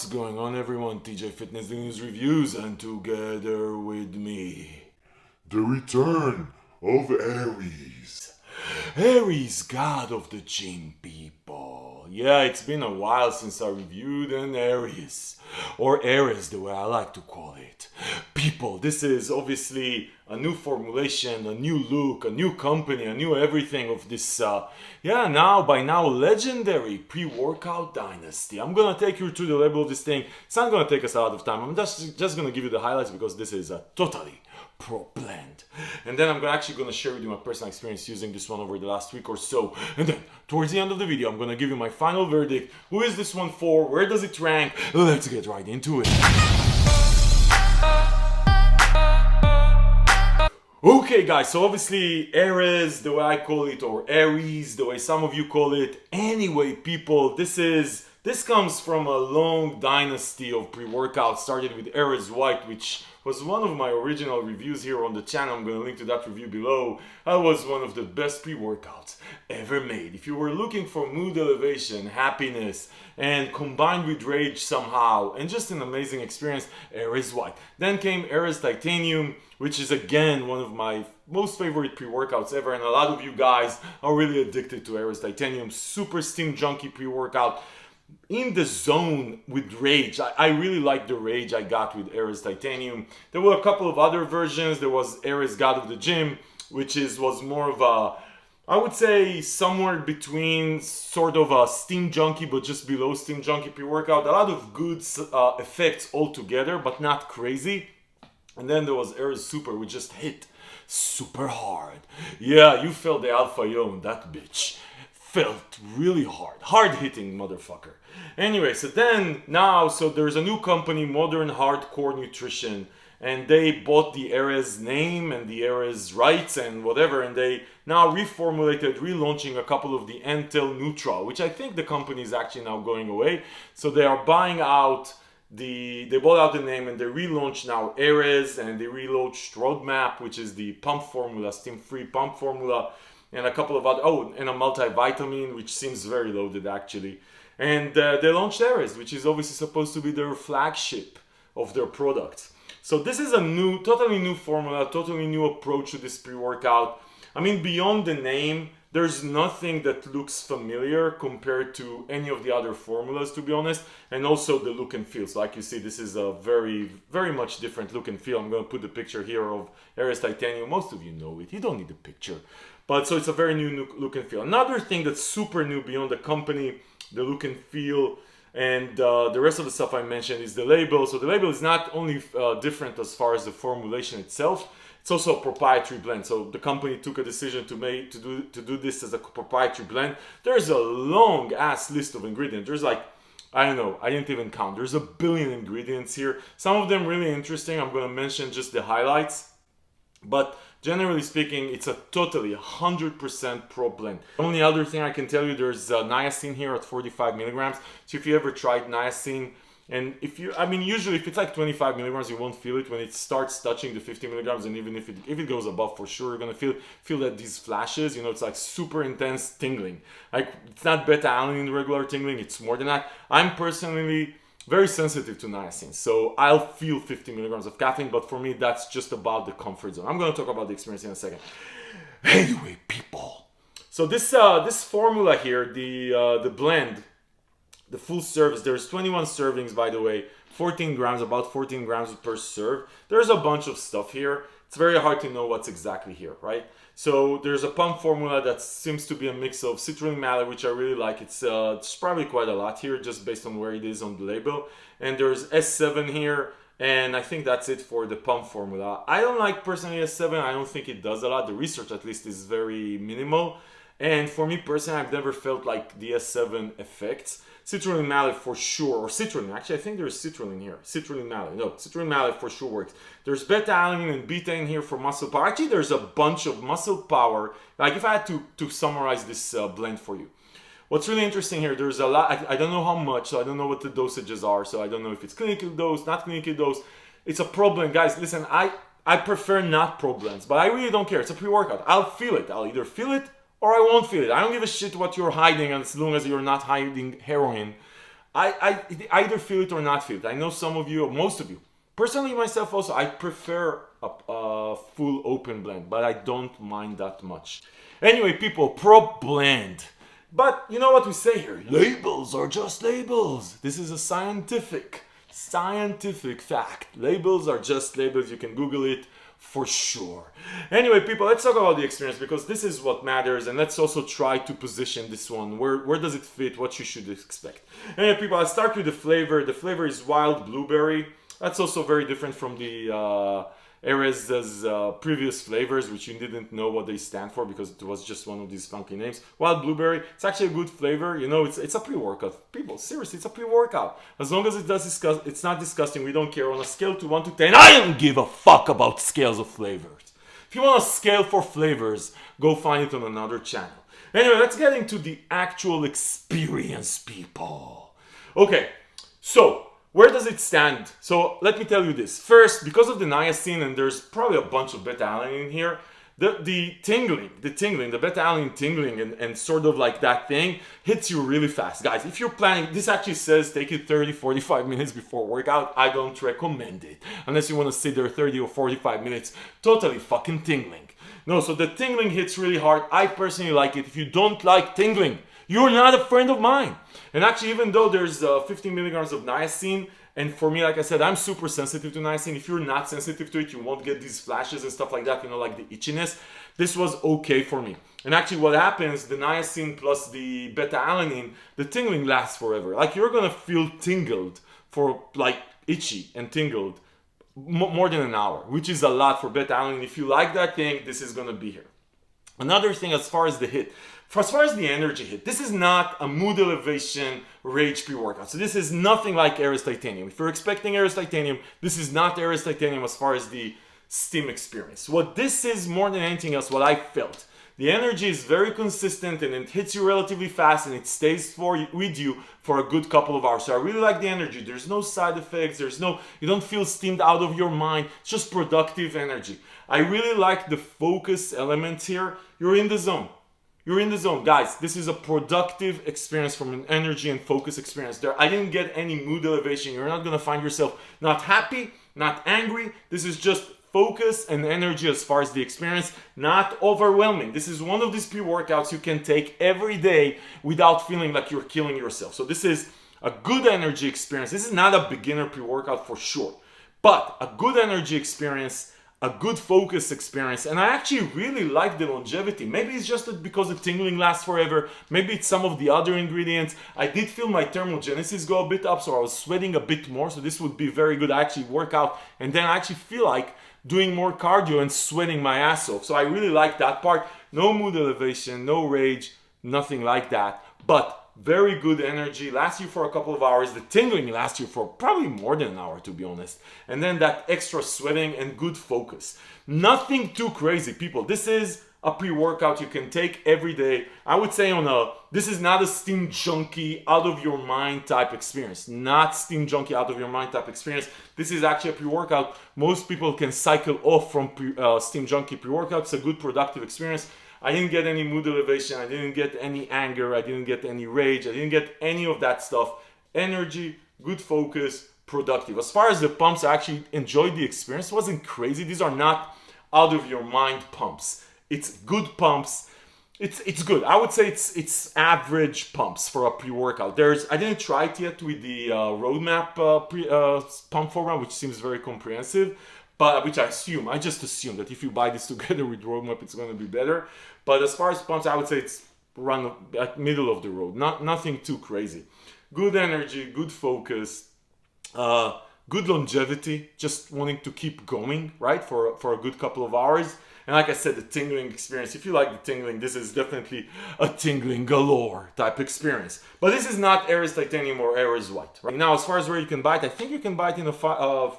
What's going on, everyone? TJ Fitness News Reviews, and together with me, the return of AREZ. AREZ God of the gym, people. Yeah, it's been a while since I reviewed an AREZ, or AREZ the way I like to call it. People, this is obviously a new formulation, a new look, a new company, a new everything of this, by now legendary pre-workout dynasty. I'm gonna take you through the label of this thing. It's not gonna take us a lot of time. I'm just gonna give you the highlights because this is a totally pro blend. And then I'm actually gonna share with you my personal experience using this one over the last week or so. And then towards the end of the video, I'm gonna give you my final verdict. Who is this one for? Where does it rank? Let's get right into it. Okay guys, so obviously AREZ, the way I call it, or AREZ, the way some of you call it. Anyway, people, this comes from a long dynasty of pre-workouts. Started with AREZ White, which was one of my original reviews here on the channel. I'm going to link to that review below. That was one of the best pre-workouts ever made. If you were looking for mood elevation, happiness, and combined with rage somehow, and just an amazing experience, AREZ White. Then came AREZ Titanium, which is again one of my most favorite pre-workouts ever, and a lot of you guys are really addicted to AREZ Titanium. Super steam junkie pre-workout. In the zone with rage. I really like the rage I got with AREZ Titanium. There were a couple of other versions. There was AREZ God of the Gym, which was more of a, I would say, somewhere between sort of a steam junkie, but just below steam junkie pre-workout. A lot of good effects altogether, but not crazy. And then there was AREZ Super, which just hit super hard. Yeah, you felt the alpha yo in that bitch. Felt really hard hitting motherfucker. Anyway, so there's a new company, Modern Hardcore Nutrition, and they bought the AREZ name and the AREZ rights and whatever, and they now reformulated, relaunching a couple of the Entel Nutra, which I think the company is actually now going away. So they are buying out they bought out the name and they relaunched now AREZ, and they relaunched Roadmap, which is the pump formula, steam-free pump formula, and a couple of other, and a multivitamin, which seems very loaded actually. And they launched AREZ, which is obviously supposed to be their flagship of their products. So this is a totally new formula, totally new approach to this pre-workout. I mean, beyond the name, there's nothing that looks familiar compared to any of the other formulas, to be honest. And also the look and feel. So like you see, this is a very, very much different look and feel. I'm going to put the picture here of AREZ Titanium. Most of you know it. You don't need the picture. But so it's a very new look and feel. Another thing that's super new beyond the company, the look and feel, and the rest of the stuff I mentioned is the label. So the label is not only different as far as the formulation itself, it's also a proprietary blend. So the company took a decision to do this as a proprietary blend. There's a long ass list of ingredients. There's like, I don't know, I didn't even count. There's a billion ingredients here. Some of them really interesting. I'm going to mention just the highlights. But generally speaking, it's a totally 100% pro blend. The only other thing I can tell you, there's niacin here at 45 milligrams. So if you ever tried niacin, and usually if it's like 25 milligrams, you won't feel it. When it starts touching the 50 milligrams, and even if it goes above, for sure, you're gonna feel that these flashes, it's like super intense tingling. Like, it's not beta-alanine regular tingling, it's more than that. I'm personally very sensitive to niacin, so I'll feel 50 milligrams of caffeine, but for me, that's just about the comfort zone. I'm going to talk about the experience in a second. Anyway, people, so this formula here, the blend, the full service, there's 21 servings, by the way, 14 grams, about 14 grams per serve. There's a bunch of stuff here. It's very hard to know what's exactly here, right? So there's a pump formula that seems to be a mix of citrulline malate, which I really like. It's probably quite a lot here, just based on where it is on the label. And there's S7 here, and I think that's it for the pump formula. I don't like personally S7. I don't think it does a lot. The research, at least, is very minimal. And for me personally, I've never felt like the S7 effects. Citrulline malate for sure, or citrulline. Actually, I think there's citrulline here. Citrulline malate. No, citrulline malate for sure works. There's beta-alanine and beta in here for muscle power. Actually, there's a bunch of muscle power. Like, if I had to summarize this blend for you. What's really interesting here, there's a lot. I don't know how much, so I don't know what the dosages are. So I don't know if it's clinical dose, not clinical dose. It's a pro blend. Guys, listen, I prefer not pro blends, but I really don't care. It's a pre-workout. I'll feel it. I'll either feel it or I won't feel it. I don't give a shit what you're hiding, as long as you're not hiding heroin. I either feel it or not feel it. I know some of you, or most of you. Personally, myself also, I prefer a full open blend, but I don't mind that much. Anyway, people, pro blend. But you know what we say here? Labels are just labels. This is a scientific fact. Labels are just labels. You can Google it for sure. Anyway, people, let's talk about the experience because this is what matters, and let's also try to position this one. Where does it fit? What you should expect. Anyway, people, I'll start with the flavor. The flavor is wild blueberry. That's also very different from the AREZ's previous flavors, which you didn't know what they stand for because it was just one of these funky names. Wild blueberry, it's actually a good flavor. You know, it's a pre-workout. People, seriously, it's a pre-workout. As long as it's not disgusting, we don't care. On a scale to 1 to 10, I don't give a fuck about scales of flavors. If you want a scale for flavors, go find it on another channel. Anyway, let's get into the actual experience, people. Okay, so where does it stand? So let me tell you this. First, because of the niacin, and there's probably a bunch of beta-alanine in here, the tingling, the beta-alanine tingling and sort of like that thing hits you really fast. Guys, if you're planning, this actually says take it 30, 45 minutes before workout. I don't recommend it. Unless you want to sit there 30 or 45 minutes totally fucking tingling. No, so the tingling hits really hard. I personally like it. If you don't like tingling, you're not a friend of mine. And actually, even though there's 15 milligrams of niacin, and for me, like I said, I'm super sensitive to niacin. If you're not sensitive to it, you won't get these flashes and stuff like that, you know, like the itchiness. This was okay for me. And actually what happens, the niacin plus the beta-alanine, the tingling lasts forever. Like you're gonna feel tingled for like itchy and tingled more than an hour, which is a lot for beta-alanine. If you like that thing, this is gonna be here. Another thing as far as the hit, as far as the energy hit, this is not a mood elevation rage pre-workout. So this is nothing like AREZ Titanium. If you're expecting AREZ Titanium, this is not AREZ Titanium as far as the steam experience. What this is more than anything else, what I felt. The energy is very consistent and it hits you relatively fast and it stays with you for a good couple of hours. So I really like the energy. There's no side effects. You don't feel steamed out of your mind. It's just productive energy. I really like the focus element here. You're in the zone. You're in the zone. Guys, this is a productive experience from an energy and focus experience. There, I didn't get any mood elevation. You're not going to find yourself not happy, not angry. This is just focus and energy as far as the experience, not overwhelming. This is one of these pre-workouts you can take every day without feeling like you're killing yourself. So this is a good energy experience. This is not a beginner pre-workout for sure, but a good energy experience, a good focus experience, and I actually really like the longevity. Maybe it's just that because the tingling lasts forever. Maybe it's some of the other ingredients. I did feel my thermogenesis go a bit up, so I was sweating a bit more. So this would be very good. I actually work out, and then I actually feel like doing more cardio and sweating my ass off. So I really like that part. No mood elevation, no rage, nothing like that. But very good energy, lasts you for a couple of hours. The tingling lasts you for probably more than an hour, to be honest. And then that extra sweating and good focus. Nothing too crazy, people. This is a pre-workout you can take every day. I would say this is not a steam junkie out of your mind type experience. Not steam junkie out of your mind type experience. This is actually a pre-workout. Most people can cycle off from steam junkie pre-workout. It's a good productive experience. I didn't get any mood elevation. I didn't get any anger. I didn't get any rage. I didn't get any of that stuff. Energy, good focus, productive. As far as the pumps, I actually enjoyed the experience. It wasn't crazy. These are not out of your mind pumps. It's good pumps. It's good. I would say it's average pumps for a pre-workout. I didn't try it yet with the roadmap pump format, which seems very comprehensive. But which I just assume that if you buy this together with roadmap, it's going to be better. But as far as pumps, I would say it's run at middle of the road. Nothing too crazy. Good energy, good focus, good longevity. Just wanting to keep going, right, for a good couple of hours. And like I said, the tingling experience. If you like the tingling, this is definitely a tingling galore type experience. But this is not AREZ Titanium or AREZ White. Right now, as far as where you can buy it, I think you can buy it in a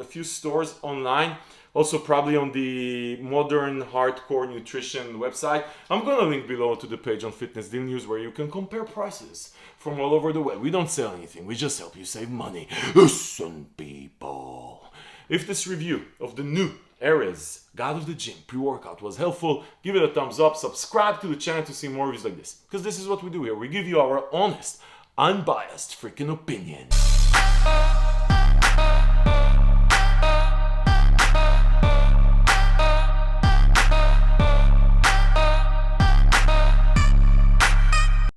few stores online. Also, probably on the Modern Hardcore Nutrition website. I'm going to link below to the page on Fitness Deal News where you can compare prices from all over the web. We don't sell anything. We just help you save money. Listen, people. If this review of the new AREZ God of the Gym pre-workout was helpful, give it a thumbs up, subscribe to the channel to see more reviews like this. Because this is what we do here. We give you our honest, unbiased freaking opinion.